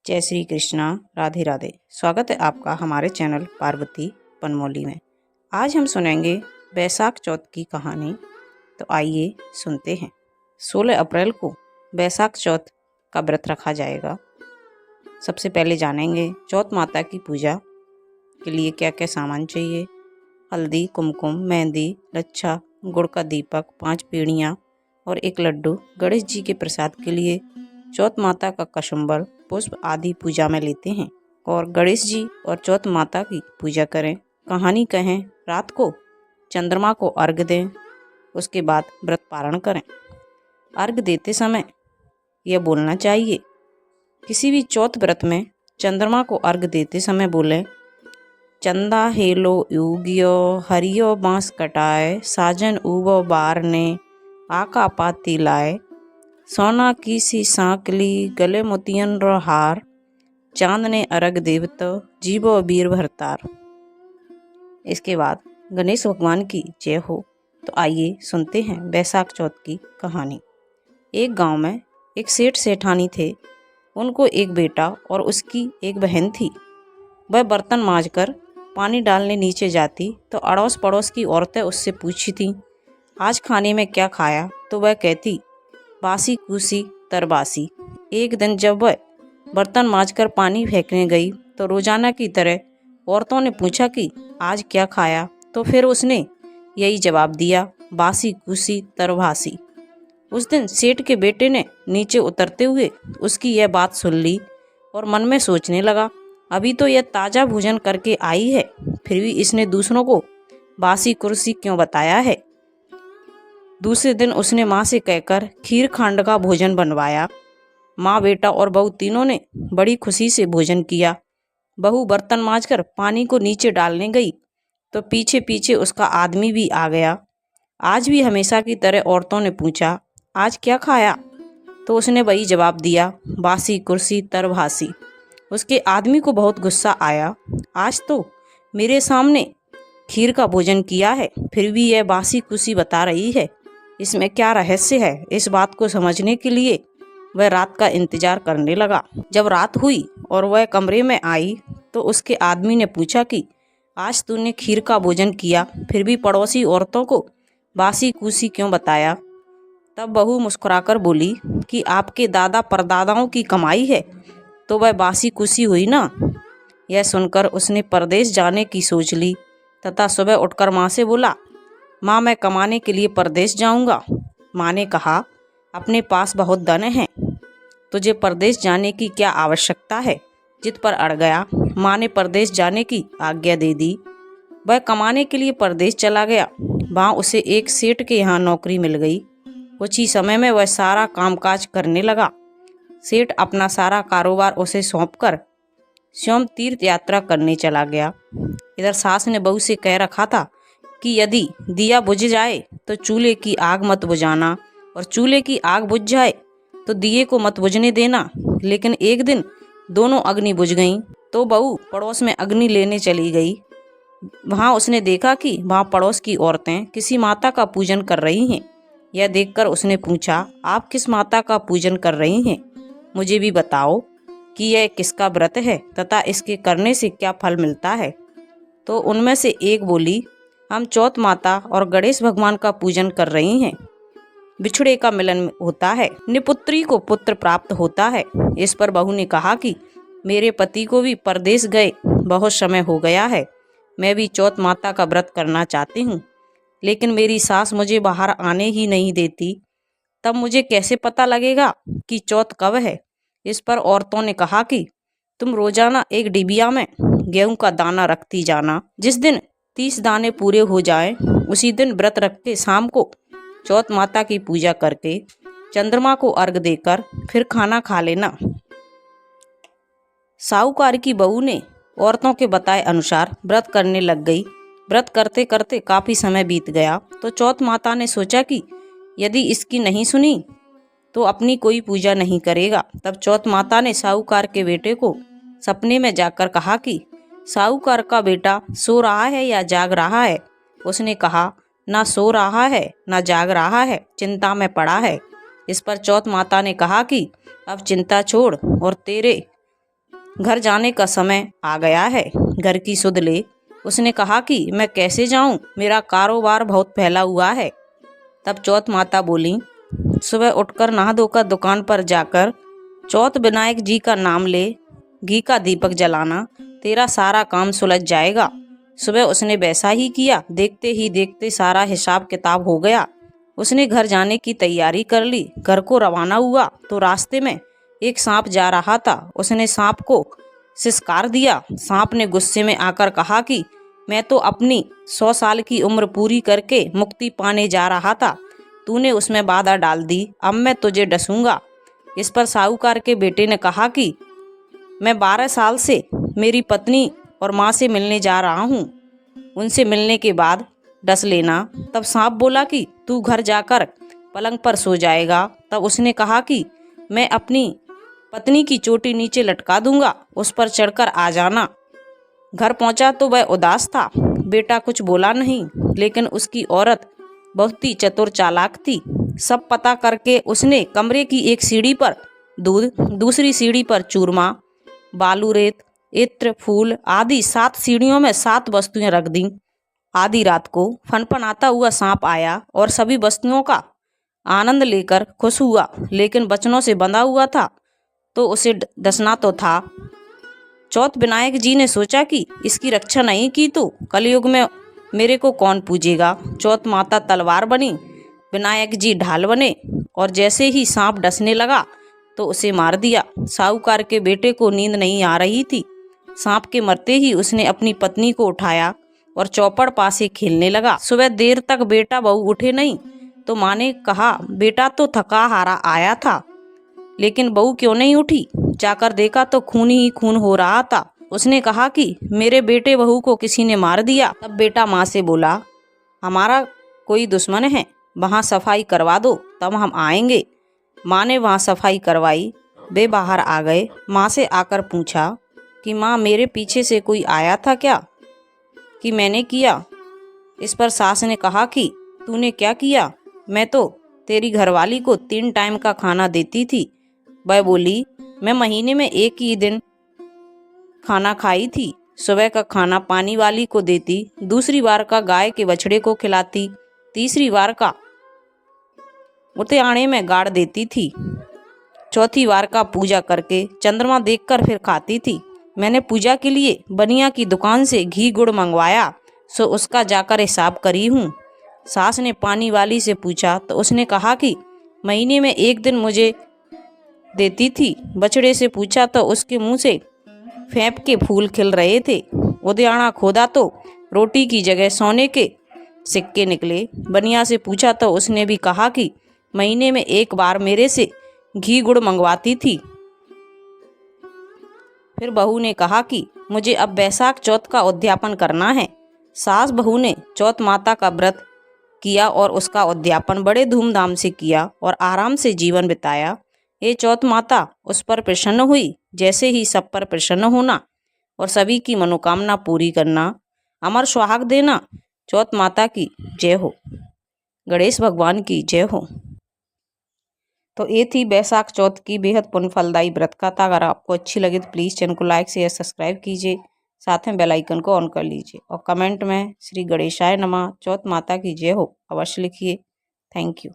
जय श्री कृष्णा। राधे राधे। स्वागत है आपका हमारे चैनल पार्वती पनमोली में। आज हम सुनेंगे बैसाख चौथ की कहानी। तो आइए सुनते हैं। 16 अप्रैल को बैसाख चौथ का व्रत रखा जाएगा। सबसे पहले जानेंगे चौथ माता की पूजा के लिए क्या क्या सामान चाहिए। हल्दी, कुमकुम, मेहंदी, लच्छा, गुड़ का दीपक, 5 पेड़ियाँ और 1 लड्डू। गणेश जी के प्रसाद के लिए चौथ माता का कशुम्बर, पुष्प आदि पूजा में लेते हैं और गणेश जी और चौथ माता की पूजा करें। कहानी कहें, रात को चंद्रमा को अर्घ दें, उसके बाद व्रत पारण करें। अर्घ देते समय यह बोलना चाहिए, किसी भी चौथ व्रत में चंद्रमा को अर्घ देते समय बोलें, चंदा हेलो युगियो हरियो बांस कटाए, साजन उबो बार ने आका पाती लाए, सोना की सी सांकली गले मोतियन रो हार, चांद ने अर्घ देवतो जीवो बीर भरतार। इसके बाद गणेश भगवान की जय हो। तो आइए सुनते हैं बैसाख चौथ की कहानी। एक गांव में एक सेठ सेठानी थे। उनको एक बेटा और उसकी एक बहन थी। वह बर्तन मांजकर पानी डालने नीचे जाती तो अड़ोस पड़ोस की औरतें उससे पूछी थीं, आज खाने में क्या खाया? तो वह कहती, बासी कूसी तरबासी। एक दिन जब वह बर्तन मांजकर पानी फेंकने गई तो रोजाना की तरह औरतों ने पूछा कि आज क्या खाया? तो फिर उसने यही जवाब दिया, बासी कूसी तरबासी। उस दिन सेठ के बेटे ने नीचे उतरते हुए उसकी यह बात सुन ली और मन में सोचने लगा, अभी तो यह ताज़ा भोजन करके आई है, फिर भी इसने दूसरों को बासी कुर्सी क्यों बताया है। दूसरे दिन उसने माँ से कहकर खीर खांड का भोजन बनवाया। माँ, बेटा और बहू तीनों ने बड़ी खुशी से भोजन किया। बहू बर्तन मांजकर पानी को नीचे डालने गई तो पीछे पीछे उसका आदमी भी आ गया। आज भी हमेशा की तरह औरतों ने पूछा, आज क्या खाया? तो उसने वही जवाब दिया, बासी कुर्सी तरभासी। उसके आदमी को बहुत गुस्सा आया, आज तो मेरे सामने खीर का भोजन किया है, फिर भी यह बासी कुर्सी बता रही है, इसमें क्या रहस्य है? इस बात को समझने के लिए वह रात का इंतजार करने लगा। जब रात हुई और वह कमरे में आई तो उसके आदमी ने पूछा कि आज तूने खीर का भोजन किया, फिर भी पड़ोसी औरतों को बासी कुर्सी क्यों बताया? तब बहू मुस्कुराकर बोली कि आपके दादा परदादाओं की कमाई है तो वह बासी कुर्सी हुई ना। यह सुनकर उसने परदेश जाने की सोच ली तथा सुबह उठकर माँ से बोला, माँ, मैं कमाने के लिए परदेश जाऊंगा। माँ ने कहा, अपने पास बहुत धन है, तुझे परदेश जाने की क्या आवश्यकता है? जिद पर अड़ गया। माँ ने परदेश जाने की आज्ञा दे दी। वह कमाने के लिए परदेश चला गया। वहाँ उसे एक सेठ के यहाँ नौकरी मिल गई। कुछ ही समय में वह सारा कामकाज करने लगा। सेठ अपना सारा कारोबार उसे सौंपकर स्वयं तीर्थ यात्रा करने चला गया। इधर सास ने बहू से कह रखा था कि यदि दिया बुझ जाए तो चूल्हे की आग मत बुझाना और चूल्हे की आग बुझ जाए तो दिए को मत बुझने देना। लेकिन एक दिन दोनों अग्नि बुझ गईं तो बहू पड़ोस में अग्नि लेने चली गई। वहाँ उसने देखा कि वहाँ पड़ोस की औरतें किसी माता का पूजन कर रही हैं। यह देखकर उसने पूछा, आप किस माता का पूजन कर रही हैं? मुझे भी बताओ कि यह किसका व्रत है तथा इसके करने से क्या फल मिलता है। तो उनमें से एक बोली, हम चौथ माता और गणेश भगवान का पूजन कर रही हैं। बिछड़े का मिलन होता है, निपुत्री को पुत्र प्राप्त होता है। इस पर बहू ने कहा कि मेरे पति को भी परदेश गए बहुत समय हो गया है, मैं भी चौथ माता का व्रत करना चाहती हूँ, लेकिन मेरी सास मुझे बाहर आने ही नहीं देती। तब मुझे कैसे पता लगेगा कि चौथ कब है? इस पर औरतों ने कहा कि तुम रोजाना एक डिबिया में गेहूं का दाना रखती जाना। जिस दिन 30 दाने पूरे हो जाएं, उसी दिन व्रत रख के शाम को चौथ माता की पूजा करके चंद्रमा को अर्घ देकर फिर खाना खा लेना। साहूकार की बहू ने औरतों के बताए अनुसार व्रत करने लग गई। व्रत करते करते काफी समय बीत गया तो चौथ माता ने सोचा कि यदि इसकी नहीं सुनी तो अपनी कोई पूजा नहीं करेगा। तब चौथ माता ने साहूकार के बेटे को सपने में जाकर कहा कि साहूकार का बेटा सो रहा है या जाग रहा है? उसने कहा, ना सो रहा है ना जाग रहा है, चिंता में पड़ा है। इस पर चौथ माता ने कहा कि अब चिंता छोड़ और तेरे घर जाने का समय आ गया है, घर की सुध ले। उसने कहा कि मैं कैसे जाऊं, मेरा कारोबार बहुत फैला हुआ है। तब चौथ माता बोली, सुबह उठकर नहा धोकर दुकान पर जाकर चौथ विनायक जी का नाम ले, घी का दीपक जलाना, तेरा सारा काम सुलझ जाएगा। सुबह उसने वैसा ही किया। देखते ही देखते सारा हिसाब किताब हो गया। उसने घर जाने की तैयारी कर ली। घर को रवाना हुआ तो रास्ते में एक सांप जा रहा था। उसने सांप को सिसकार दिया। सांप ने गुस्से में आकर कहा कि मैं तो अपनी 100 साल की उम्र पूरी करके मुक्ति पाने जा रहा था, तूने उसमें बाधा डाल दी, अब मैं तुझे डसूंगा। इस पर साहूकार के बेटे ने कहा कि मैं 12 साल से मेरी पत्नी और माँ से मिलने जा रहा हूँ, उनसे मिलने के बाद डस लेना। तब सांप बोला कि तू घर जाकर पलंग पर सो जाएगा। तब उसने कहा कि मैं अपनी पत्नी की चोटी नीचे लटका दूंगा, उस पर चढ़कर आ जाना। घर पहुंचा तो वह उदास था। बेटा कुछ बोला नहीं, लेकिन उसकी औरत बहुत ही चतुर चालाक थी। सब पता करके उसने कमरे की एक सीढ़ी पर दूध, दूसरी सीढ़ी पर चूरमा, बालू, रेत, इत्र, फूल आदि 7 सीढ़ियों में 7 वस्तुएं रख दी। आधी रात को फनफनाता हुआ सांप आया और सभी वस्तुओं का आनंद लेकर खुश हुआ, लेकिन बचनों से बंधा हुआ था तो उसे डसना तो था। चौथ विनायक जी ने सोचा कि इसकी रक्षा नहीं की तो कलयुग में मेरे को कौन पूजेगा। चौथ माता तलवार बनी, विनायक जी ढाल बने और जैसे ही सांप डसने लगा तो उसे मार दिया। साहूकार के बेटे को नींद नहीं आ रही थी। सांप के मरते ही उसने अपनी पत्नी को उठाया और चौपड़ पासे खेलने लगा। सुबह देर तक बेटा बहू उठे नहीं तो माँ ने कहा, बेटा तो थका हारा आया था, लेकिन बहू क्यों नहीं उठी। जाकर देखा तो खून ही खून हो रहा था। उसने कहा कि मेरे बेटे बहू को किसी ने मार दिया। तब बेटा माँ से बोला, हमारा कोई दुश्मन है, वहाँ सफाई करवा दो, तब हम आएंगे। माँ ने वहाँ सफाई करवाई। वे बाहर आ गए। माँ से आकर पूछा कि माँ, मेरे पीछे से कोई आया था क्या, कि मैंने किया। इस पर सास ने कहा कि तूने क्या किया, मैं तो तेरी घरवाली को 3 टाइम का खाना देती थी। वह बोली, मैं महीने में एक ही दिन खाना खाई थी। सुबह का खाना पानी वाली को देती, दूसरी बार का गाय के बछड़े को खिलाती, तीसरी बार का उतेआणे में गाड़ देती थी, चौथी बार का पूजा करके चंद्रमा देखकर फिर खाती थी। मैंने पूजा के लिए बनिया की दुकान से घी गुड़ मंगवाया, सो उसका जाकर हिसाब करी हूँ। सास ने पानी वाली से पूछा तो उसने कहा कि महीने में एक दिन मुझे देती थी। बछड़े से पूछा तो उसके मुंह से फेंप के फूल खिल रहे थे। उद्याना खोदा तो रोटी की जगह सोने के सिक्के निकले। बनिया से पूछा तो उसने भी कहा कि महीने में एक बार मेरे से घी गुड़ मंगवाती थी। फिर बहू ने कहा कि मुझे अब बैसाख चौथ का उद्यापन करना है। सास बहू ने चौथ माता का व्रत किया और उसका उद्यापन बड़े धूमधाम से किया और आराम से जीवन बिताया। ये चौथ माता उस पर प्रसन्न हुई, जैसे ही सब पर प्रसन्न होना और सभी की मनोकामना पूरी करना। अमर सुहाग देना। चौथ माता की जय हो। गणेश भगवान की जय हो। तो ये थी बैसाख चौथ की बेहद पुण्य फलदायी व्रत कथा। अगर आपको अच्छी लगे तो प्लीज़ चैनल को लाइक शेयर सब्सक्राइब कीजिए, साथ में बेल आइकन को ऑन कर लीजिए और कमेंट में श्री गणेशाय नमः, चौथ माता की जय हो अवश्य लिखिए। Thank you.